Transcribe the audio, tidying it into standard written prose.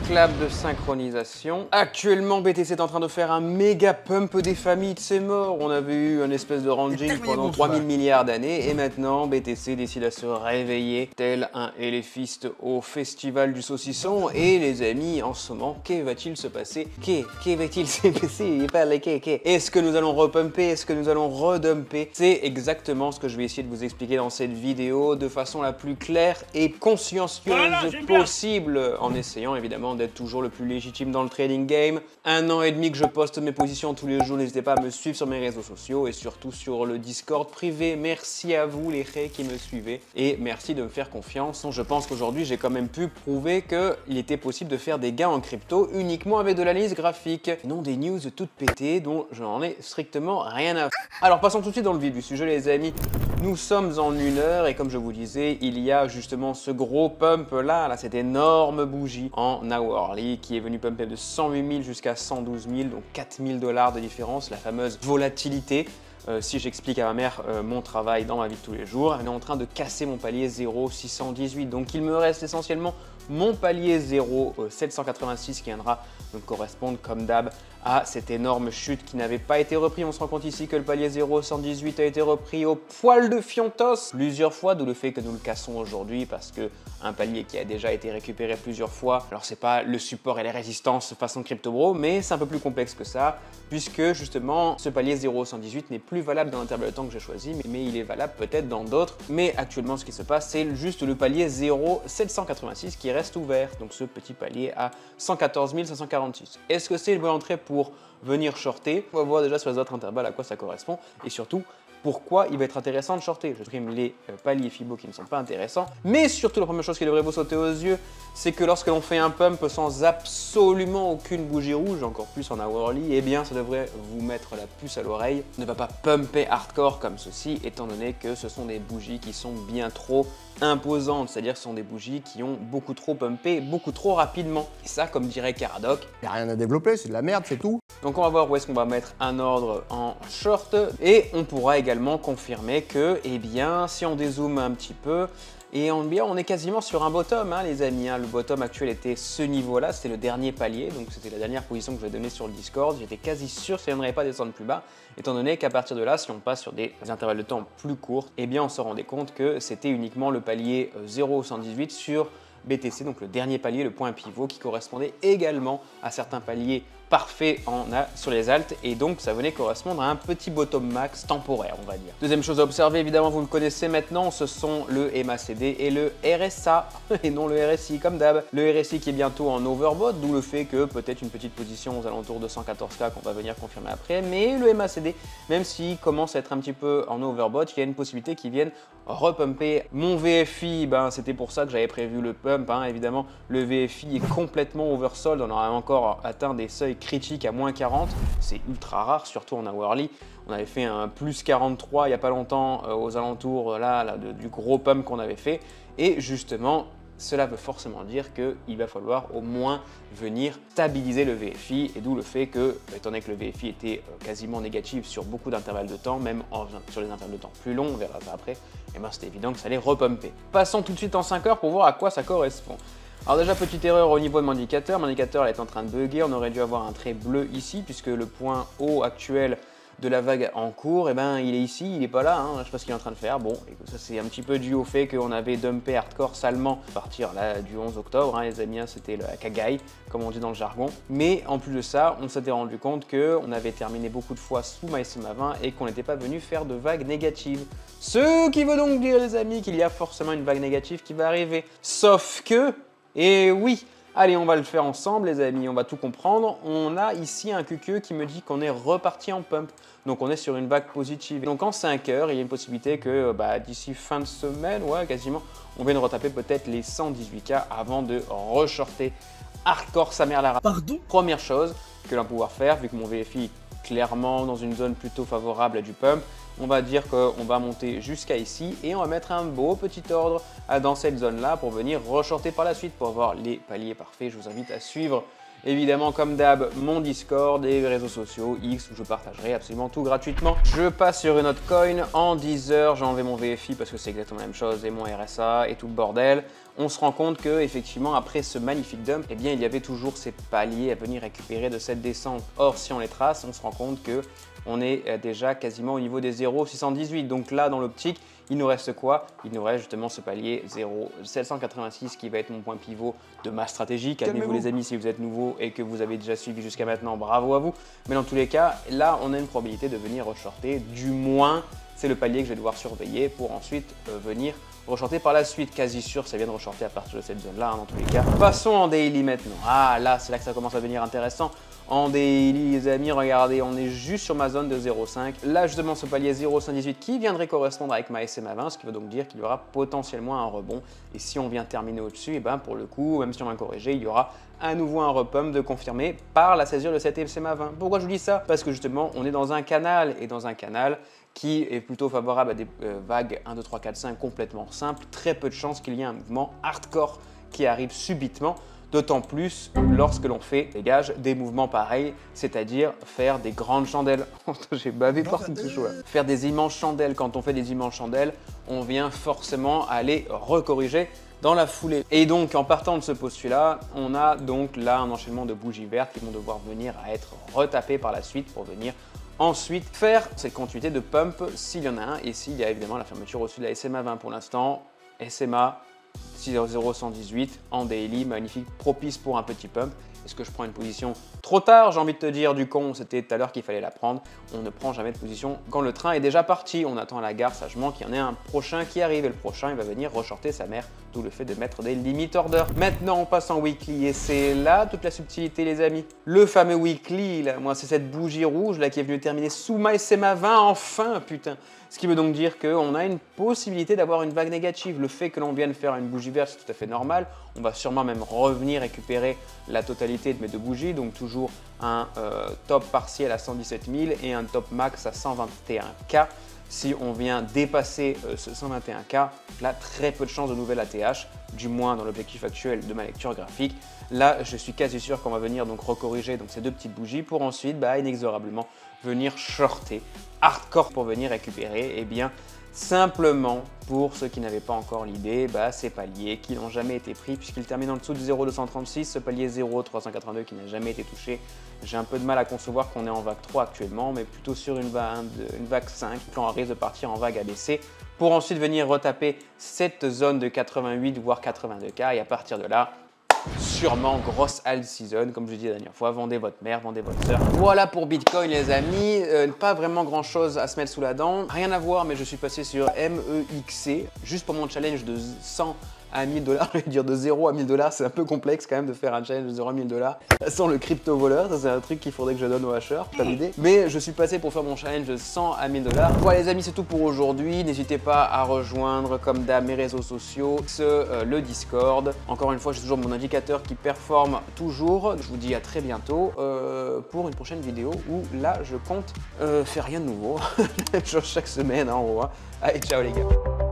clap de synchronisation. Actuellement, BTC est en train de faire un méga pump des familles de ses morts. On avait eu un espèce de ranging pendant 3000 milliards d'années et maintenant BTC décide à se réveiller tel un éléphiste au festival du saucisson. Et les amis, en ce moment, que va-t-il se passer? Que va-t-il se passer? Est-ce que nous allons repumper? Est-ce que nous allons redumper? C'est exactement ce que je vais essayer de vous expliquer dans cette vidéo de façon la plus claire et consciencieuse possible, en essayant évidemment d'être toujours le plus légitime dans le trading game. 1 an et demi que je poste mes positions tous les jours, n'hésitez pas à me suivre sur mes réseaux sociaux et surtout sur le Discord privé. Merci à vous les rés qui me suivez et merci de me faire confiance. Je pense qu'aujourd'hui j'ai quand même pu prouver qu'il était possible de faire des gains en crypto uniquement avec de l'analyse graphique, non des news toutes pétées dont je n'en ai strictement rien à faire. Alors passons tout de suite dans le vif du sujet les amis. Nous sommes en 1 heure et comme je vous disais, il y a justement ce gros pump là, cette énorme bougie en hourly qui est venue pumper de 108 000 jusqu'à 112 000, donc 4 000 $ de différence, la fameuse volatilité. Si j'explique à ma mère mon travail dans ma vie de tous les jours, elle est en train de casser mon palier 0,618. Donc il me reste essentiellement mon palier 0,786 qui viendra me correspondre comme d'hab à cette énorme chute qui n'avait pas été repris. On se rend compte ici que le palier 0,118 a été repris au poil de Fiontos plusieurs fois, d'où le fait que nous le cassons aujourd'hui parce que un palier qui a déjà été récupéré plusieurs fois. Alors c'est pas le support et les résistances façon CryptoBro, mais c'est un peu plus complexe que ça puisque justement ce palier 0,118 n'est plus valable dans l'intervalle de temps que j'ai choisi, mais il est valable peut-être dans d'autres. Mais actuellement ce qui se passe, c'est juste le palier 0,786 qui reste ouvert, donc ce petit palier à 114 546. Est-ce que c'est une bonne entrée pour venir shorter? On va voir déjà sur les autres intervalles à quoi ça correspond et surtout pourquoi il va être intéressant de shorter. Je trim les paliers Fibo qui ne sont pas intéressants, mais surtout la première chose qui devrait vous sauter aux yeux, c'est que lorsque l'on fait un pump sans absolument aucune bougie rouge, encore plus en hourly, eh bien ça devrait vous mettre la puce à l'oreille. Ne va pas pumper hardcore comme ceci, étant donné que ce sont des bougies qui sont bien trop imposantes, c'est-à-dire que ce sont des bougies qui ont beaucoup trop pumpé, beaucoup trop rapidement. Et ça, comme dirait Caradoc, y a rien à développer, c'est de la merde, c'est tout. Donc on va voir où est-ce qu'on va mettre un ordre en short et on pourra également confirmer que, eh bien, si on dézoome un petit peu, et on est quasiment sur un bottom, hein, les amis. Hein. Le bottom actuel était ce niveau-là, c'était le dernier palier, donc c'était la dernière position que je vais donner sur le Discord. J'étais quasi sûr que ça ne viendrait pas descendre plus bas, étant donné qu'à partir de là, si on passe sur des intervalles de temps plus courts, eh bien on se rendait compte que c'était uniquement le palier 0,118 sur BTC, donc le dernier palier, le point pivot, qui correspondait également à certains paliers parfaits sur les alts, et donc ça venait correspondre à un petit bottom max temporaire, on va dire. Deuxième chose à observer, évidemment, vous le connaissez maintenant, ce sont le MACD et le RSA, et non le RSI comme d'hab. Le RSI qui est bientôt en overbought, d'où le fait que peut-être une petite position aux alentours de 114K qu'on va venir confirmer après, mais le MACD, même s'il commence à être un petit peu en overbought, il y a une possibilité qu'il vienne repumper. Mon VFI, ben, c'était pour ça que j'avais prévu le pump, hein. Évidemment, le VFI est complètement oversold, on aura encore atteint des seuils critiques à moins 40, c'est ultra rare, surtout en hourly. On avait fait un plus 43 il n'y a pas longtemps aux alentours du gros pump qu'on avait fait, et justement, cela veut forcément dire qu'il va falloir au moins venir stabiliser le VFI, et d'où le fait que, étant donné que le VFI était quasiment négatif sur beaucoup d'intervalles de temps, même sur les intervalles de temps plus longs, on verra ça après, et ben c'était évident que ça allait repumper. Passons tout de suite en 5 heures pour voir à quoi ça correspond. Alors déjà, petite erreur au niveau de mon indicateur est en train de bugger, on aurait dû avoir un trait bleu ici, puisque le point haut actuel de la vague en cours, et ben il est ici, il n'est pas là, hein, je sais pas ce qu'il est en train de faire. Bon, et ça c'est un petit peu dû au fait qu'on avait dumpé hardcore salement à partir là, du 11 octobre, hein, les amis, hein, c'était le Akagai, comme on dit dans le jargon. Mais en plus de ça, on s'était rendu compte qu'on avait terminé beaucoup de fois sous MySema 20 et qu'on n'était pas venu faire de vagues négatives. Ce qui veut donc dire, les amis, qu'il y a forcément une vague négative qui va arriver. Sauf que, et oui, allez, on va le faire ensemble, les amis, on va tout comprendre. On a ici un QQ qui me dit qu'on est reparti en pump. Donc on est sur une vague positive. Donc en 5 heures, il y a une possibilité que d'ici fin de semaine, ouais, quasiment, on vienne retaper peut-être les 118K avant de re-shorter hardcore sa mère la rate. Pardon ? Première chose que l'on va pouvoir faire, vu que mon VFI est clairement dans une zone plutôt favorable à du pump, on va dire qu'on va monter jusqu'à ici et on va mettre un beau petit ordre dans cette zone-là pour venir re-shorter par la suite pour avoir les paliers parfaits. Je vous invite à suivre évidemment comme d'hab mon Discord et les réseaux sociaux X où je partagerai absolument tout gratuitement. Je passe sur une autre coin, en 10 heures j'ai enlevé mon VFI parce que c'est exactement la même chose et mon RSA et tout le bordel. On se rend compte que effectivement après ce magnifique dump, eh bien il y avait toujours ces paliers à venir récupérer de cette descente. Or si on les trace, on se rend compte que on est déjà quasiment au niveau des 0,618. Donc là dans l'optique, il nous reste quoi? Il nous reste justement ce palier 0,786 qui va être mon point pivot de ma stratégie. Calmez-vous les amis si vous êtes nouveau et que vous avez déjà suivi jusqu'à maintenant, bravo à vous. Mais dans tous les cas, là on a une probabilité de venir reshorter, du moins c'est le palier que je vais devoir surveiller pour ensuite venir reshorter par la suite. Quasi sûr ça vient de reshorter à partir de cette zone là dans tous les cas. Passons en daily maintenant. Ah là c'est là que ça commence à devenir intéressant. En daily les amis, regardez, on est juste sur ma zone de 0,5. Là justement ce palier 0,118 qui viendrait correspondre avec ma SMA 20, ce qui veut donc dire qu'il y aura potentiellement un rebond. Et si on vient terminer au-dessus, et ben pour le coup, même si on va corriger, il y aura à nouveau un repump de confirmé par la césure de cette SMA 20. Pourquoi je vous dis ça? Parce que justement on est dans un canal, et dans un canal qui est plutôt favorable à des vagues 1, 2, 3, 4, 5 complètement simples. Très peu de chances qu'il y ait un mouvement hardcore qui arrive subitement. D'autant plus lorsque l'on fait, dégage, des mouvements pareils, c'est-à-dire faire des grandes chandelles. J'ai bavé partout ce choix. Faire des immenses chandelles. Quand on fait des immenses chandelles, on vient forcément aller recorriger dans la foulée. Et donc en partant de ce postulat, on a donc là un enchaînement de bougies vertes qui vont devoir venir à être retapées par la suite pour venir ensuite faire cette continuité de pump s'il y en a un et s'il y a évidemment la fermeture au-dessus de la SMA 20 pour l'instant. SMA 0,118 en daily, magnifique, propice pour un petit pump. Est-ce que je prends une position trop tard? J'ai envie de te dire du con, c'était tout à l'heure qu'il fallait la prendre. On ne prend jamais de position quand le train est déjà parti. On attend à la gare sagement qu'il y en ait un prochain qui arrive et le prochain il va venir reshorter sa mère, d'où le fait de mettre des limit orders. Maintenant on passe en weekly et c'est là toute la subtilité les amis. Le fameux weekly, là, moi c'est cette bougie rouge là qui est venue terminer sous ma SMA 20 enfin putain. Ce qui veut donc dire qu'on a une possibilité d'avoir une vague négative. Le fait que l'on vienne faire une bougie verte, c'est tout à fait normal. On va sûrement même revenir récupérer la totalité de mes deux bougies. Donc toujours un top partiel à 117 000 et un top max à 121K. Si on vient dépasser ce 121K, là, très peu de chances de nouvelle ATH, du moins dans l'objectif actuel de ma lecture graphique. Là, je suis quasi sûr qu'on va venir donc recorriger donc, ces deux petites bougies pour ensuite inexorablement venir shorter hardcore pour venir récupérer eh bien, simplement pour ceux qui n'avaient pas encore l'idée, ces paliers qui n'ont jamais été pris puisqu'ils terminent en dessous de 0,236, ce palier 0,382 qui n'a jamais été touché. J'ai un peu de mal à concevoir qu'on est en vague 3 actuellement, mais plutôt sur une vague 5, on risque de partir en vague ABC pour ensuite venir retaper cette zone de 88 voire 82K et à partir de là, sûrement grosse alt season, comme je l'ai dit la dernière fois, vendez votre mère, vendez votre soeur. Voilà pour Bitcoin les amis, pas vraiment grand chose à se mettre sous la dent, rien à voir mais je suis passé sur MEXC, juste pour mon challenge de 100 à 1000 $, je vais dire de 0 à 1000 $, c'est un peu complexe quand même de faire un challenge de 0 à 1000 $. Sans le crypto voleur, ça c'est un truc qu'il faudrait que je donne aux hacheurs, pas d'idée. Mais je suis passé pour faire mon challenge de 100 à 1000 $. Voilà les amis, c'est tout pour aujourd'hui. N'hésitez pas à rejoindre comme d'hab mes réseaux sociaux, le Discord. Encore une fois, j'ai toujours mon indicateur qui performe toujours. Je vous dis à très bientôt pour une prochaine vidéo où là je compte faire rien de nouveau. Même chose chaque semaine, hein, on voit. Allez, ciao les gars.